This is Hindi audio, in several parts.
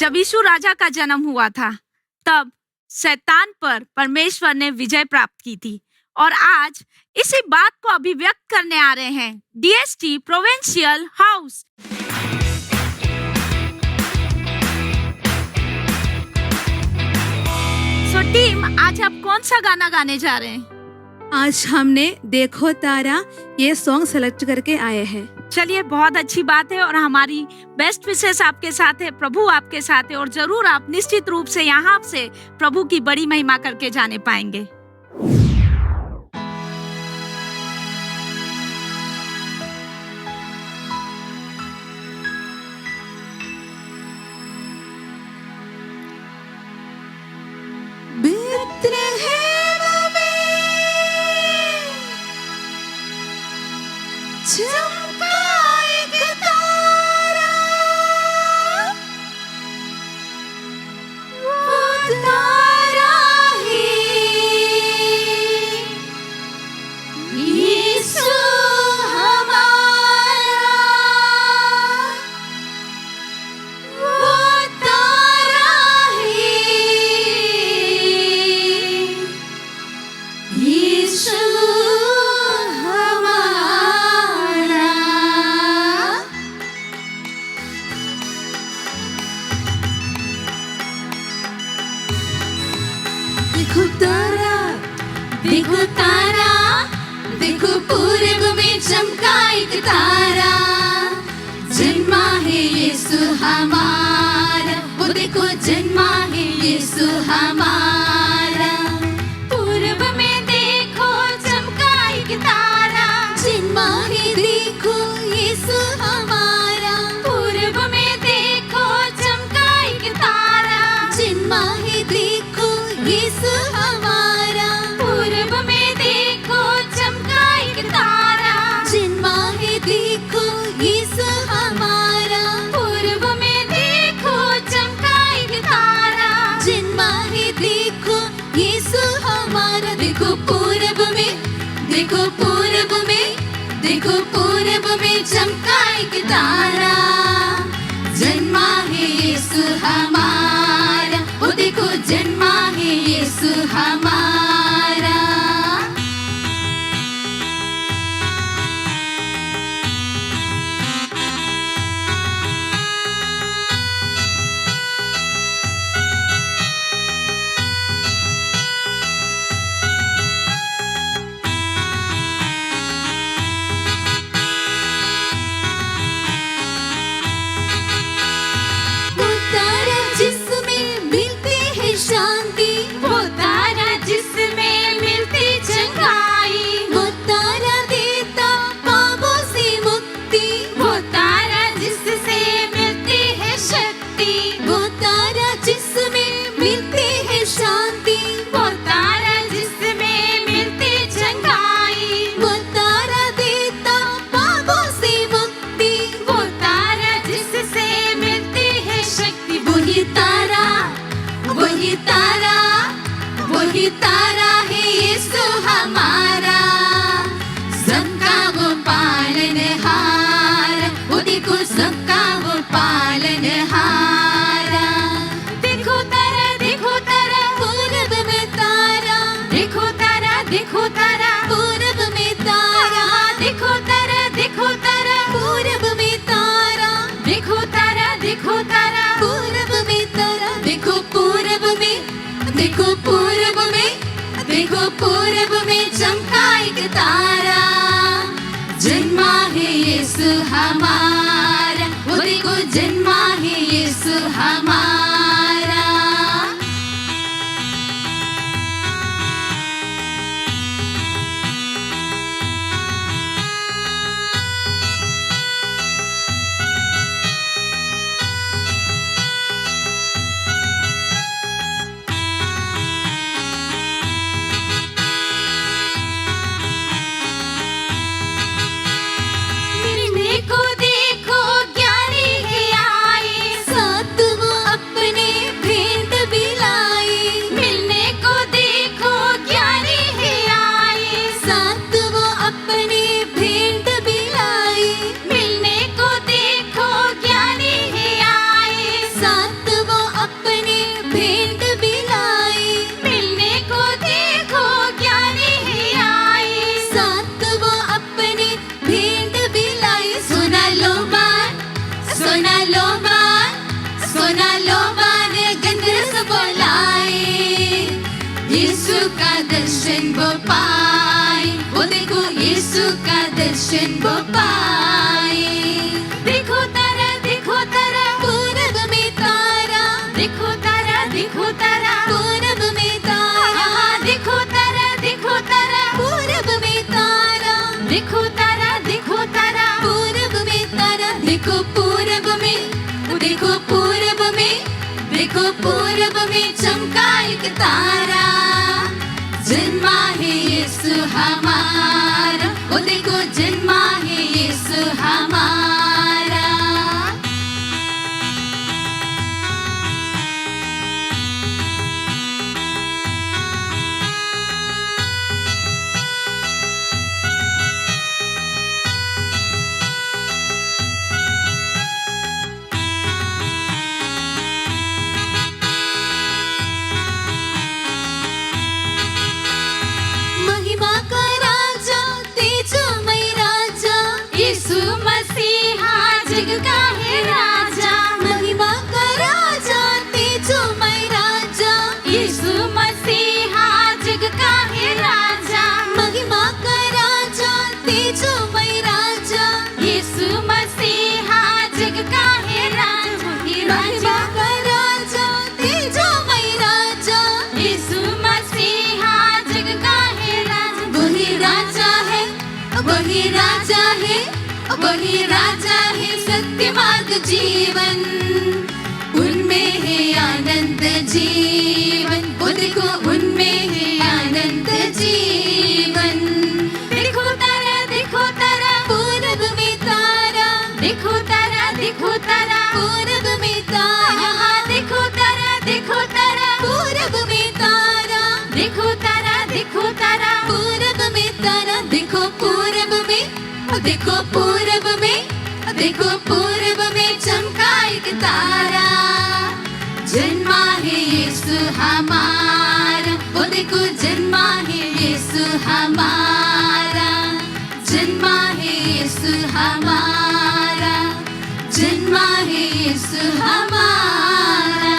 जब यीशु राजा का जन्म हुआ था, तब शैतान पर परमेश्वर ने विजय प्राप्त की थी। और आज इसी बात को अभिव्यक्त करने आ रहे हैं डीएसटी प्रोविंशियल हाउस। सो टीम, आज आप कौन सा गाना गाने जा रहे हैं? आज हमने देखो तारा ये सॉन्ग सेलेक्ट करके आए हैं। चलिए, बहुत अच्छी बात है और हमारी बेस्ट विशेष आपके साथ है, प्रभु आपके साथ है और जरूर आप निश्चित रूप से यहाँ से प्रभु की बड़ी महिमा करके जाने पाएंगे। देखो पूरब में चमका एक तारा, जन्मा है यीशु हमारा। वो देखो जन्मा है यीशु हमारा। पूरब में देखो चमका एक तारा, जन्मा है देखो यीशु हमारा। पूरब में देखो चमका एक तारा, जन्मा है देखो यीशु हमारा। पूरब में देखो चमका एक तारा, जन्मा है देखो यीशु हमारा। पूरब में देखो चमका एक तारा, जन्मा है देखो यीशु हमारा। देखो पूरब में, देखो पूरब में, देखो पूरब में चमका एक तारा, जन्मा है यीशु हमारा। वो देखो जन्मा है यीशु हमारा। वो तारा जिसमें मिलती है शांति, वो तारा जिसमें मिलती चंगाई, वो तारा देता पापों से मुक्ति, वो तारा जिससे मिलती है शक्ति, वो तारा जिसमें मिलती है शांति, वो तारा जिसमें मिलती चंगाई, वो तारा देता पापों से मुक्ति, वो तारा जिससे मिलती है शक्ति। वही तारा, वही तारा, वही तारा है यीशु हमारा, सबका वो पालनहार। वो देखो सबका वो पालनहार। देखो तारा, देखो तारा, पूरब में तारा। देखो तारा, देखो तारा, पूरब में तारा। देखो तारा, देखो तारा, पूरब में तारा। देखो तारा, देखो तारा, पूरब में तारा। देखो पूरब में, देखो पूरब में, देखो पूरब में चमका एक तारा, जन्मा है यीशु हमारा। वो देखो जन्मा है यीशु हमारा। देखो देखो ज्ञानी है आए, साथ वो अपने दर्शन वो पाए, वो देखो यीशु का दर्शन वो पाए। देखो तारा पूरब में तारा, देखो तारा पूरब में तारा, देखो तारा पूरब में तारा, देखो तारा पूरब में तारा, देखो पूरब में, देखो पूरब में, देखो पूरब में चमका एक तारा, जन्मा है यीशु हमारा, वो देखो जन्मा है यीशु हमारा। महिमा का राजा, तेजोमय राजा, यीशु मसीहा जग का है राजा। महिमा का राजा, तेजोमय राजा, यीशु मसीहा जग का है राजा। महिमा का राजा, तेजोमय राजा, यीशु मसीहा जग का है राजा। महिमा का राजा, तेजोमय राजा, यीशु मसीहा जग का है राजा। वही राजा है, वही राजा है, वही राजा है, सत्य मार्ग जीवन, उनमें है आनंद जीवन, वो देखो उनमें है आनंद जीवन। देखो तारा पूरब में तारा, देखो तारा पूरब में तारा, देखो तारा पूरब में तारा, देखो तारा पूरब में तारा, देखो पूरब में, देखो पूरब में, देखो पूरब में चमका एक तारा, जन्मा है यीशु हमारा, वो देखो जन्मा है यीशु हमारा, जन्मा है यीशु हमारा, जन्मा है यीशु हमारा।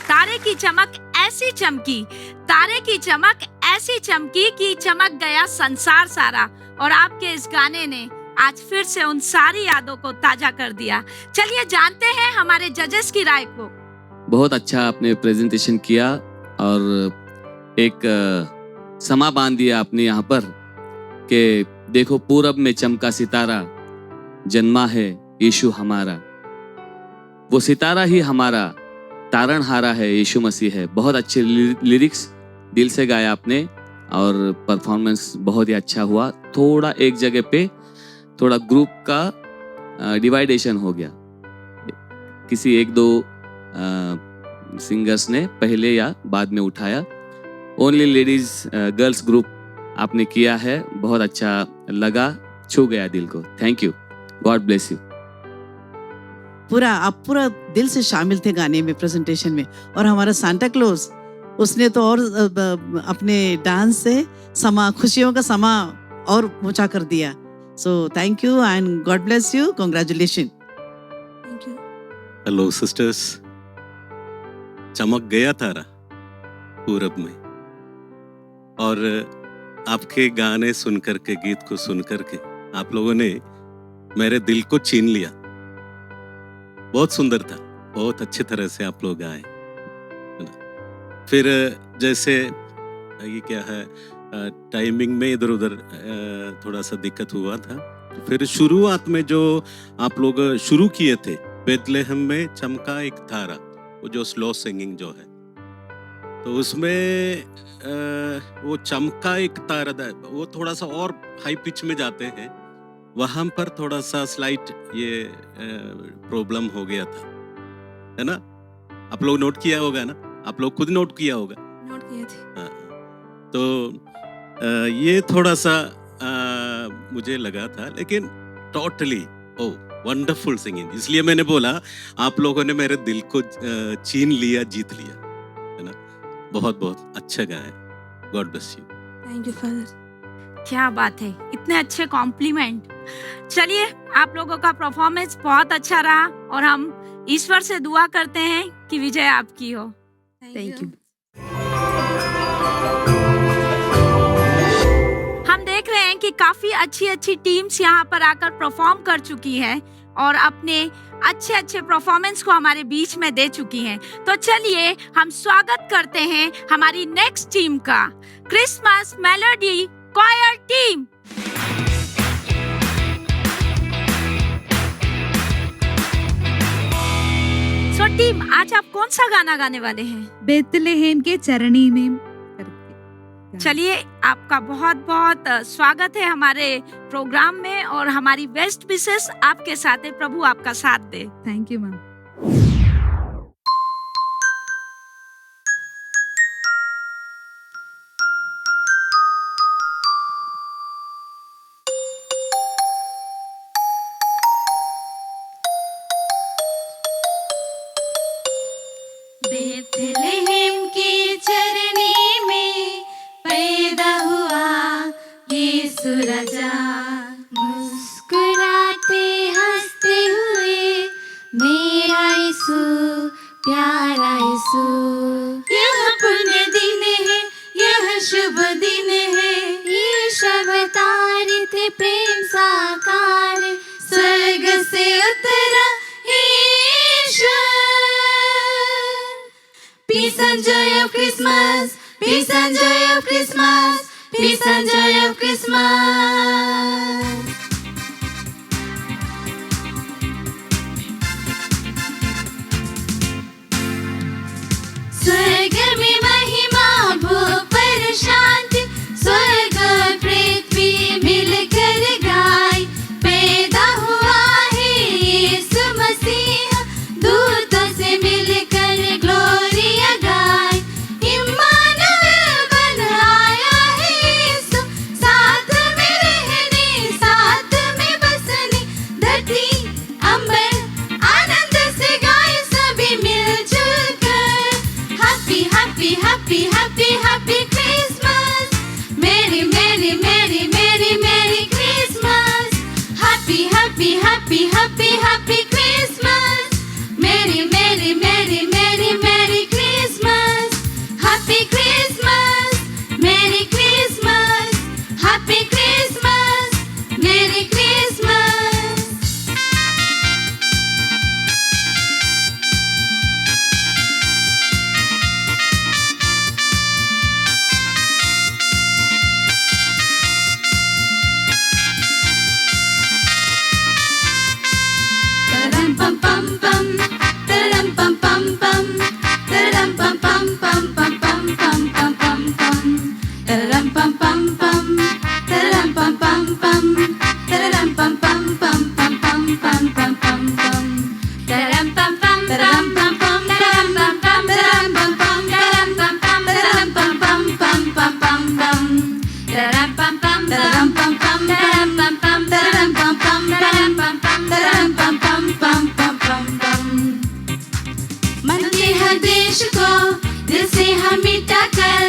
तारे की चमक ऐसी चमकी, तारे की चमक ऐसी चमकी कि चमक गया संसार सारा। और आपके इस गाने ने आज फिर से उन सारी यादों को ताजा कर दिया। चलिए जानते हैं हमारे जजेस की राय को। बहुत अच्छा आपने प्रेजेंटेशन किया और एक समा बांध दिया आपने यहाँ पर कि देखो पूरब में चमका सितारा, जन्मा है यीशु हमारा। वो सितारा ही हमारा तारणहारा है, यीशु मसीह है। बहुत अच्छे लिरिक्स दिल से गाया आपने और परफॉर्मेंस बहुत ही अच्छा हुआ। थोड़ा एक जगह पे थोड़ा ग्रुप का डिवाइडेशन हो गया, किसी एक दो सिंगर्स ने पहले या बाद में उठाया। ओनली लेडीज गर्ल्स ग्रुप आपने किया है, बहुत अच्छा लगा, छू गया दिल को। Thank you, God bless you. आप पूरा दिल से शामिल थे गाने में, प्रेजेंटेशन में। और हमारा सांता क्लॉज, उसने तो और अपने डांस से समा, खुशियों का समा और ऊंचा कर दिया। So thank you and God bless you, congratulation. Thank you. Hello sisters, चमक गया तारा पूरब में, और आपके गाने सुन करके, गीत को सुन करके आप लोगों ने मेरे दिल को छीन लिया। बहुत सुंदर था, बहुत अच्छी तरह से आप लोग गाए। फिर जैसे ये क्या है, टाइमिंग में इधर उधर थोड़ा सा दिक्कत हुआ था। फिर शुरुआत में जो आप लोग शुरू किए थे, बेथलेहम में चमका एक तारा, वो जो स्लो सिंगिंग जो है, तो उसमें वो चमका एक तारा, वो थोड़ा सा और हाई पिच में जाते हैं, वहां पर थोड़ा सा स्लाइट ये प्रॉब्लम हो गया था, है ना? आप लोग नोट किया होगा ना, आप लोग खुद नोट किया होगा। नोट किए थे। हाँ, तो ये थोड़ा सा मुझे लगा था, लेकिन टोटली वंडरफुल सिंगिंग। इसलिए मैंने बोला आप लोगों ने मेरे दिल को छीन लिया, जीत लिया, है ना? बहुत बहुत अच्छा गाया। God bless you. Thank you father. क्या बात है, इतने अच्छे कॉम्प्लीमेंट। चलिए, आप लोगों का परफॉर्मेंस बहुत अच्छा रहा और हम ईश्वर से दुआ करते हैं कि विजय आपकी हो। Thank you. कि काफी अच्छी अच्छी टीम्स यहाँ पर आकर परफॉर्म कर चुकी है और अपने अच्छे अच्छे परफॉर्मेंस को हमारे बीच में दे चुकी हैं। तो चलिए हम स्वागत करते हैं हमारी नेक्स्ट टीम का, Christmas melody choir team. So team, आज आप कौन सा गाना गाने वाले हैं? बेतलेहम के चरणी में करके। चलिए, आपका बहुत बहुत स्वागत है हमारे प्रोग्राम में और हमारी बेस्ट विशेष आपके साथ है। प्रभु आपका साथ दे। Thank you ma'am. बेथलेहम की चरनी में पैदा हुआ यीशु राजा, मुस्कुराते हंसते हुए मेरा यीशु, प्यारा यीशु। यह पुण्य दिन है, यह शुभ दिन है, यीशु अवतारित प्रेम साकार, स्वर्ग से उतरा ईश्वर। Peace and joy of Christmas, peace and joy of Christmas, peace and joy of Christmas. स्वर्ग में महिमा, भू पर शांति, स्वर्ग और पृथ्वी मिलकर गाए, पैदा हुआ है यीशु मसीहा, दूतों से मिलकर ग्लोरिया गाए। इम्मानुएल बन आया है यीशु, साथ में रहने, साथ में बसने, धरती अंबर आनंद से गाए सभी मिलजुल कर। Happy happy happy happy happy Christmas, मेरी मेरी मेरी मेरी मेरी Christmas. Happy happy happy happy happy Christmas, मेरी मेरी मेरी मेरी मेरी क्रिसमस। हैप्पी क्रिसमस, मेरी क्रिसमस, हैप्पी क्रिसमस, मेरी Christmas. Tadam pam pam pam, tadam pam pam pam, tadam pam pam pam pam pam pam pam pam pam, tadam pam pam pam, tadam pam pam pam, tadam pam pam pam pam pam pam pam pam pam, tadam pam pam, tadam pam pam, tadam pam pam, tadam pam pam, tadam pam pam, tadam pam pam pam pam pam pam, tadam pam pam, tadam pam pam, tadam pam pam, tadam pam pam, tadam pam pam, tadam pam pam pam pam pam pam। मनते हर देश को दिल से हम मिटा कर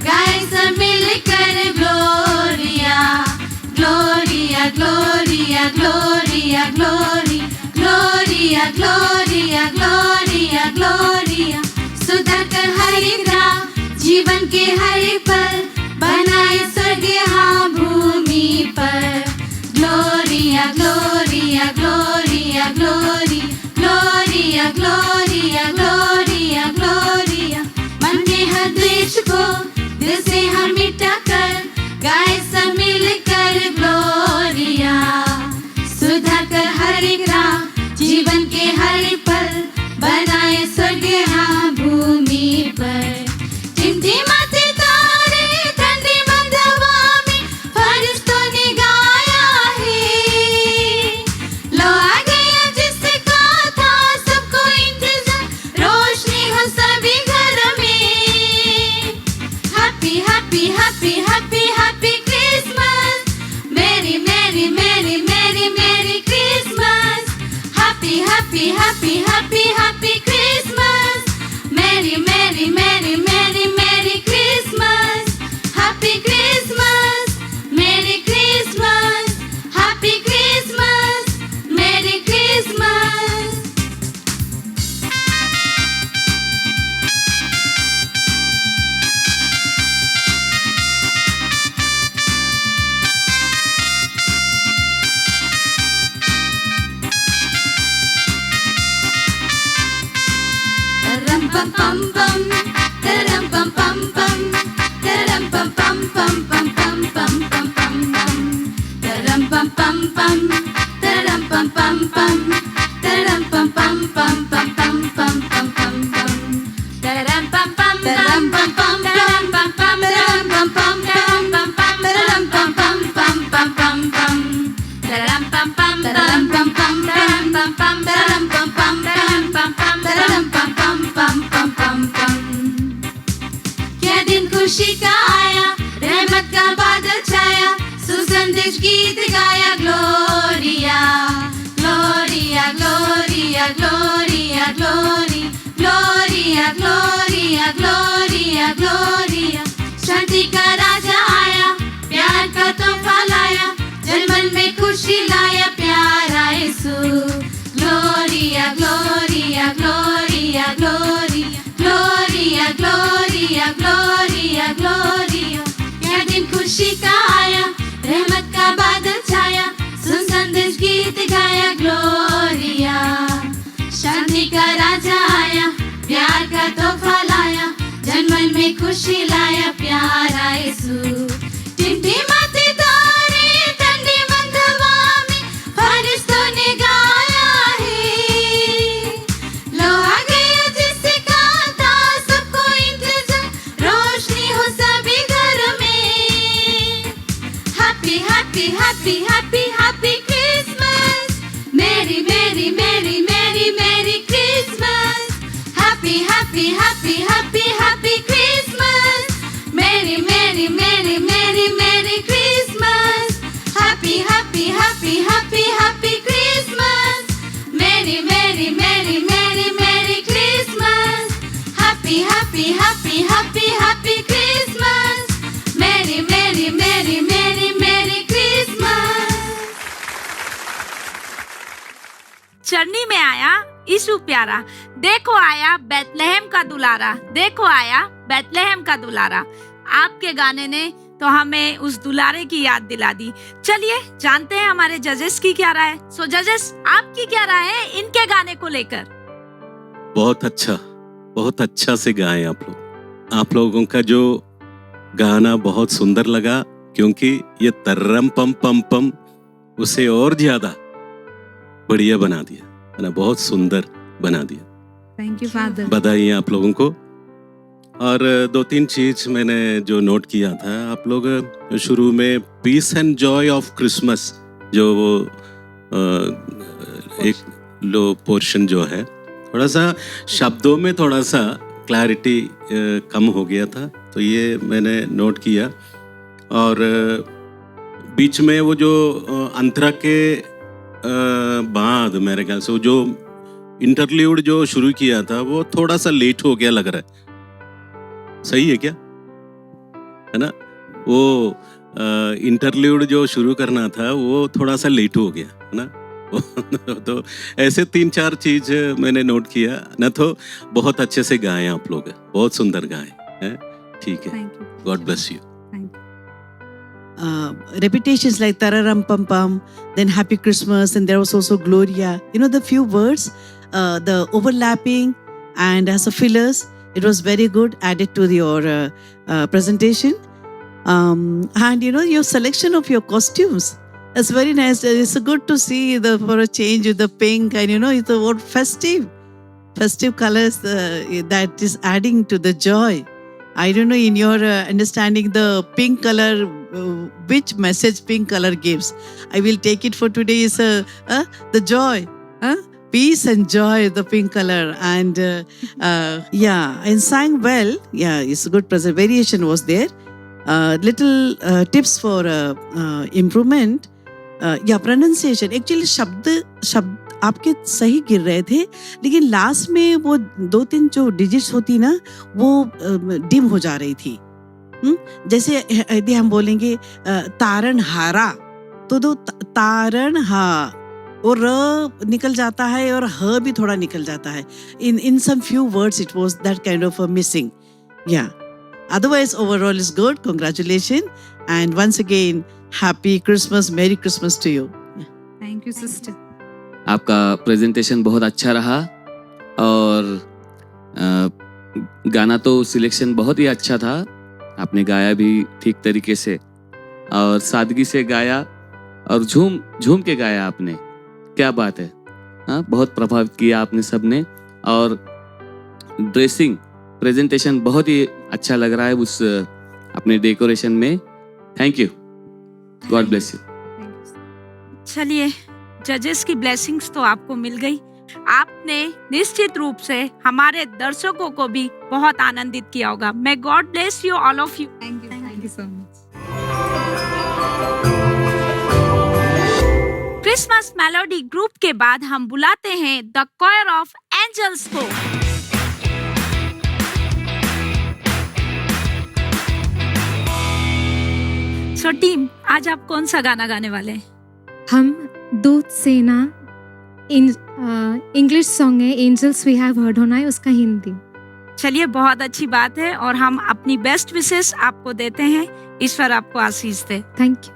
गाए सब मिलकर gloria gloria gloria gloria glory gloria gloria gloria gloria. सुधाकर हर एक राह, जीवन के हर एक पल, बनाए स्वर्ग यहाँ भूमि पर। Gloria gloria gloria glory gloria gloria gloria Gloria. मन के हर द्वेष को दिल से हम मिटा कर गाए सब मिलकर ग्लोरिया। सुधार कर हर एक राह, जीवन के हर एक पल, बनाए स्वर्ग यहाँ भूमि पर। टिमटिमाते तारे ठंडी मंद हवा में फरिश्तों ने गाया है। लो आ गया जिसका था सबको इंतजार, रोशनी हो सभी घरों में। Happy happy happy happy happy Christmas, मेरी मेरी मेरी मेरी मेरी Christmas. Happy happy happy happy happy Christmas, मेरी मेरी मेरी मेरी मेरी क्रिसमस। हैप्पी क्रिसमस, मेरी क्रिसमस, हैप्पी क्रिसमस, मेरी Christmas. pam pam, tararam pam pam pam, tararam pam pam pam pam pam pam pam pam pam, tararam pam pam pam, tararam pam pam pam, tararam pam pam pam pam pam pam pam pam pam, tararam pam pam tararam pam pam tararam pam pam tararam pam pam tararam pam pam tararam pam pam pam pam pam pam, tararam pam pam tararam pam pam tararam pam pam tararam pam pam tararam pam pam tararam pam pam pam pam pam pam. क्या दिन खुशी का आया, रहमत का बादल छाया, सुसंदेश गीत गाया, gloria gloria gloria gloria glory gloria gloria gloria gloria, शांति का राजा आया, प्यार का तोहफा लाया, जनमन में खुशी लाया, प्यारा यीशु, gloria gloria gloria gloria gloria gloria gloria gloria, क्या दिन खुशी का आया, रहमत का बादल छाया, सुन संदेश गीत गाया, ग्लोरिया, शांति का राजा आया, प्यार का तोहफा लाया, जनमन में खुशी लाया, प्यारा यीशु, टिमटिमाते तारे ठंडी मंद हवा में फरिश्तों ने गाया है, लो आ गया जिसका था सबको इंतजार, रोशनी हो सभी घर में, happy happy happy happy happy Christmas, मेरी मेरी मेरी मेरी मेरी Christmas, happy happy happy happy happy Christmas, मेरी मेरी मेरी मेरी मेरी Christmas, happy happy happy happy happy Christmas, मेरी मेरी मेरी मेरी मेरी Christmas, happy happy happy happy happy Christmas, मेरी मेरी मेरी मेरी मेरी क्रिसमस. चरनी में आया यीशु प्यारा, देखो आया बैतलहम का दुलारा, देखो आया बैतलहम का दुलारा। आपके गाने ने तो हमें उस दुलारे की याद दिला दी। चलिए जानते हैं हमारे जजेस की क्या राय। सो जजेस, आपकी क्या राय है इनके गाने को लेकर? बहुत अच्छा से गाएं आप लोग। आप लोगों का जो गाना बहुत सुंदर लगा, क्योंकि ये तररम पम पम पम उसे और ज्यादा बढ़िया बना दिया, है ना, बहुत सुंदर बना दिया। Thank you father. बधाई आप लोगों को। और 2-3 चीज मैंने जो नोट किया था, आप लोग शुरू में peace and joy of Christmas जो वो एक लो पोर्शन जो है, थोड़ा सा शब्दों में थोड़ा सा क्लैरिटी कम हो गया था, तो ये मैंने नोट किया। और बीच में वो जो अंतरा के बाद मेरे ख्याल से वो जो इंटरल्यूड जो शुरू किया था वो थोड़ा सा लेट हो गया लग रहा है। सही है क्या, है ना? वो इंटरल्यूड जो शुरू करना था वो थोड़ा सा लेट हो गया, है ना? तो ऐसे 3-4 चीज मैंने नोट किया ना, तो बहुत अच्छे से गाए आप लोग, बहुत सुंदर गाए हैं। ठीक है, thank you. God bless you. Repetitions like tararam pam pam, then happy Christmas, and there was also Gloria. You know, the few words, the overlapping and as a fillers, it was very good, added to your presentation. And you know, your selection of your costumes, that's very nice. It's good to see for a change with the pink, and you know, it's the word festive colors that is adding to the joy. I don't know, in your understanding, the pink color, which message pink color gives. I will take it for today is the joy, peace and joy, the pink color. And yeah, and sang well. Yeah, it's a good present. Variation was there. Little tips for improvement. Yeah, pronunciation. Actually, शब्द आपके सही गिर रहे थे, लेकिन लास्ट में वो 2-3 जो डिजिट्स होती ना, वो डिम हो जा रही थी। जैसे यदि हम बोलेंगे तारण हारा, तो दो तारण हा, और र निकल जाता है और ह भी थोड़ा निकल जाता है। In some few words it was that kind of a missing. Yeah. Otherwise overall is good. Congratulations, and once again happy Christmas, Merry Christmas to you. Thank you sister. आपका प्रेजेंटेशन बहुत अच्छा रहा और गाना तो सिलेक्शन बहुत ही अच्छा था, आपने गाया भी ठीक तरीके से और सादगी से गाया और झूम झूम के गाया आपने, क्या बात है। हाँ, बहुत प्रभावित किया आपने सबने। और ड्रेसिंग प्रेजेंटेशन बहुत ही अच्छा लग रहा है उस अपने डेकोरेशन में। Thank you, God bless you. चलिए, जजेस की ब्लेसिंग्स तो आपको मिल गई। आपने निश्चित रूप से हमारे दर्शकों को भी बहुत आनंदित किया होगा। May God bless you all of you. Thank you so much. Christmas melody group के बाद हम बुलाते हैं द कॉयर ऑफ एंजल्स को। सो टीम, आज आप कौन सा गाना गाने वाले हैं? हम दूत सेना इंग्लिश सॉन्ग है एंजल्स वी हैव हर्ड होना है, उसका हिंदी। चलिए, बहुत अच्छी बात है और हम अपनी बेस्ट विशेस आपको देते हैं। ईश्वर आपको आशीष दे। Thank you.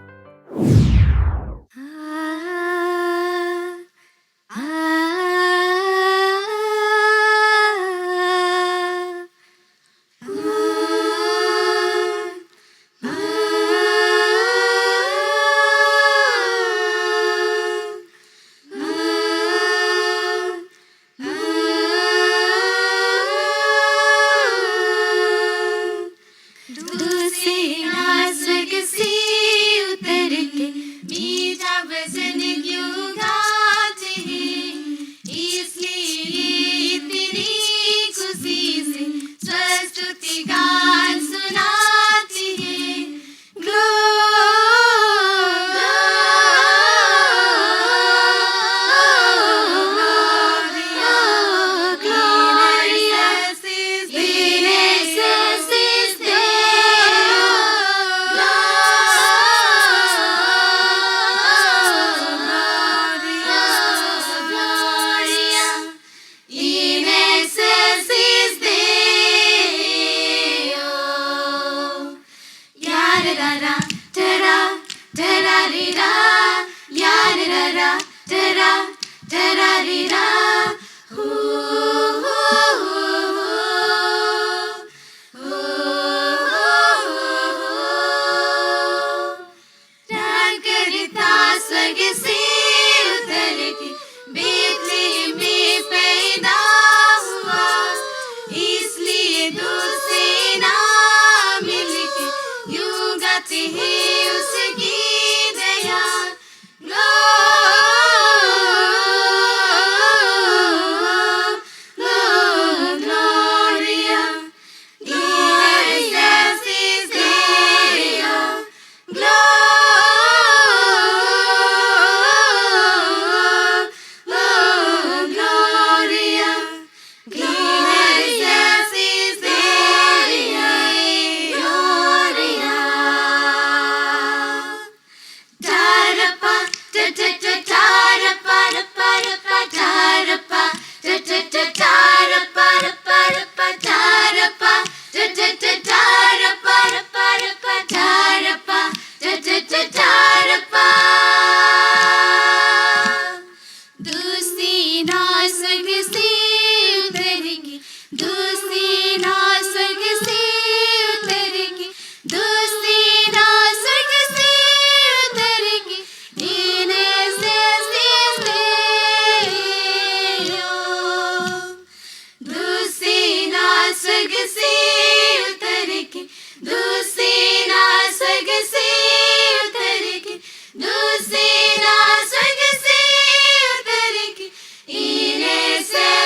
दूसरी ना स्वर्ग से उतर के इन्हें से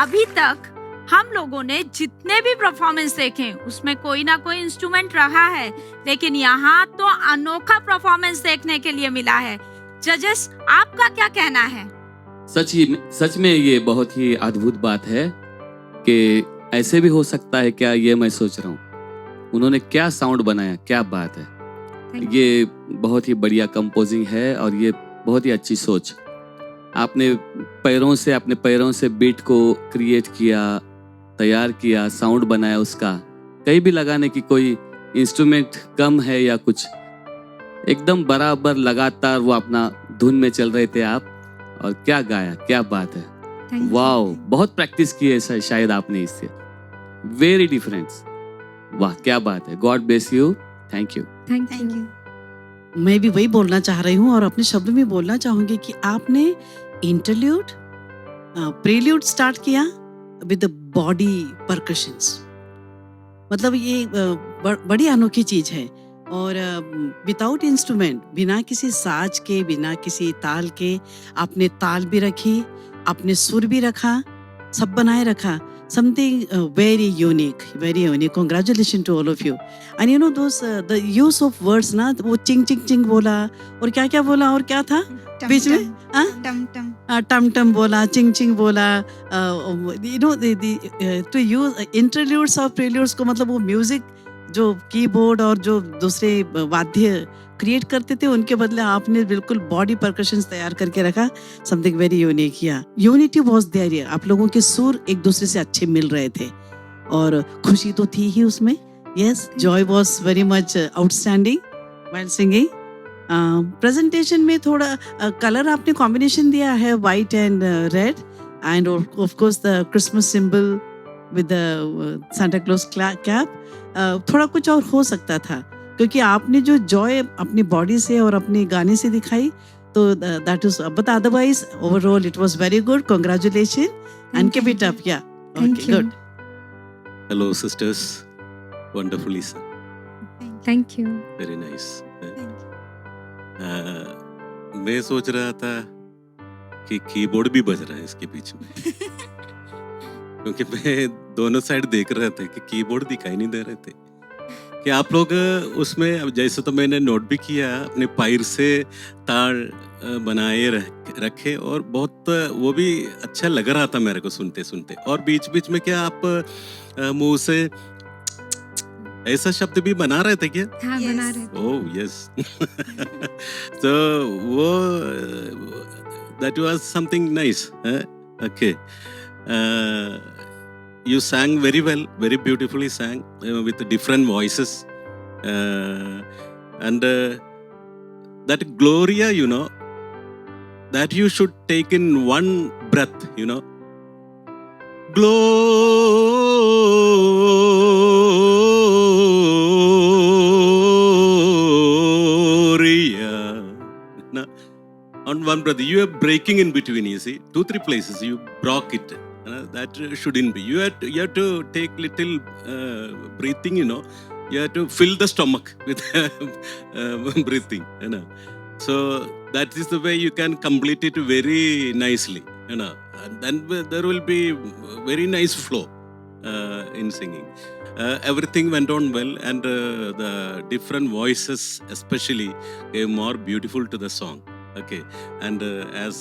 अभी तक हम लोगों ने जितने भी परफॉर्मेंस देखे उसमें कोई ना कोई इंस्ट्रूमेंट रहा है, लेकिन यहाँ तो अनोखा परफॉर्मेंस देखने के लिए मिला है। जजेस, आपका क्या कहना है? सच में ये बहुत ही अद्भुत बात है कि ऐसे भी हो सकता है क्या, ये मैं सोच रहा हूँ। उन्होंने क्या साउंड बनाया, क्या बात है। ये बहुत ही बढ़िया कंपोजिंग है और ये बहुत ही अच्छी सोच। आपने अपने पैरों से बीट को क्रिएट किया, तैयार किया, साउंड बनाया उसका। कहीं भी लगाने की कोई इंस्ट्रूमेंट कम है या कुछ, एकदम बराबर लगातार वो अपना धुन में चल रहे थे आप। और क्या गाया, क्या बात है। वाओ, बहुत प्रैक्टिस की है शायद आपने इससे। वेरी डिफरेंट, वाह क्या बात है। God bless you, thank you. Thank you. मैं भी वही बोलना चाह रही हूँ और अपने शब्द में बोलना चाहूंगी कि आपने इंटरल्यूड, प्रील्यूड स्टार्ट किया विद द बॉडी परकशंस। मतलब ये बड़ी अनोखी चीज है। और विदाउट इंस्ट्रूमेंट, बिना किसी साज के, बिना किसी ताल के, आपने ताल भी रखी, आपने सुर भी रखा, सब बनाए रखा। Something very unique. Congratulations to all of you. And you know those the use of words ना, वो चिंग चिंग चिंग बोला और क्या क्या बोला और क्या था बीच में, टम टम बोला, चिंग चिंग बोला। You know to use interludes और preludes को, मतलब वो म्यूजिक जो कीबोर्ड और जो दूसरे वाद्य क्रिएट करते थे उनके बदले आपने बिल्कुल बॉडी परकशंस तैयार करके रखा। समथिंग वेरी यूनिक किया। Unity was there. आप लोगों के सुर एक दूसरे से अच्छे मिल रहे थे और खुशी तो थी ही उसमें। Yes, Joy was very much outstanding while singing. Presentation में थोड़ा कलर आपने कॉम्बिनेशन दिया है, white and red, end of course the Christmas symbol with the Santa Claus cap. थोड़ा कुछ और हो सकता था, क्योंकि आपने जो जॉय अपनी बॉडी से और अपने गाने से दिखाई, तो that is, but otherwise overall it was very good. Congratulation and keep it up. Yeah okay, good. Hello sisters, wonderfully sir, thank you. Very nice. मैं सोच रहा था कि कीबोर्ड भी बज रहा है इसके बीच में क्योंकि मैं दोनों साइड देख रहे थे कि कीबोर्ड दिखाई नहीं दे रहे थे कि आप लोग उसमें। अब जैसे तो मैंने नोट भी किया, अपने पैर से ताल बनाए रखे और बहुत वो भी अच्छा लग रहा था मेरे को सुनते सुनते। और बीच बीच में क्या आप मुंह से ऐसा शब्द भी बना रहे थे क्या? हाँ, बना रहे थे। Oh yes. तो वो that was something nice. Okay. You sang very well, very beautifully sang with different voices. And that Gloria, you know, that you should take in one breath, you know. Gloria. Now, on one breath, you are breaking in between, you see. 2-3 places you broke it. That shouldn't be. You have to take little breathing, you know. You have to fill the stomach with breathing, you know. So that is the way you can complete it very nicely, you know. And then there will be very nice flow in singing. Everything went on well, and the different voices especially gave more beautiful to the song. Okay, and as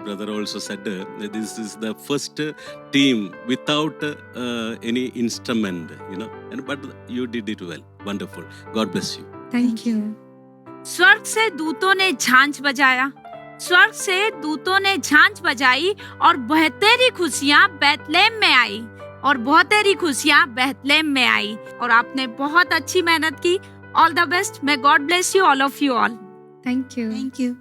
brother also said, this is the first team without any instrument, you know. And but you did it well, wonderful. God bless you. Thank you. स्वर्ग से दूतों ने झांझ बजाया, स्वर्ग से दूतों ने झांझ बजाई और बहुतेरी खुशियां बैतलेहम में आई, और बहुतेरी खुशियां बैतलेहम में आई। और आपने बहुत अच्छी मेहनत की। All the best. May God bless you, all of you all. Thank you. Thank you.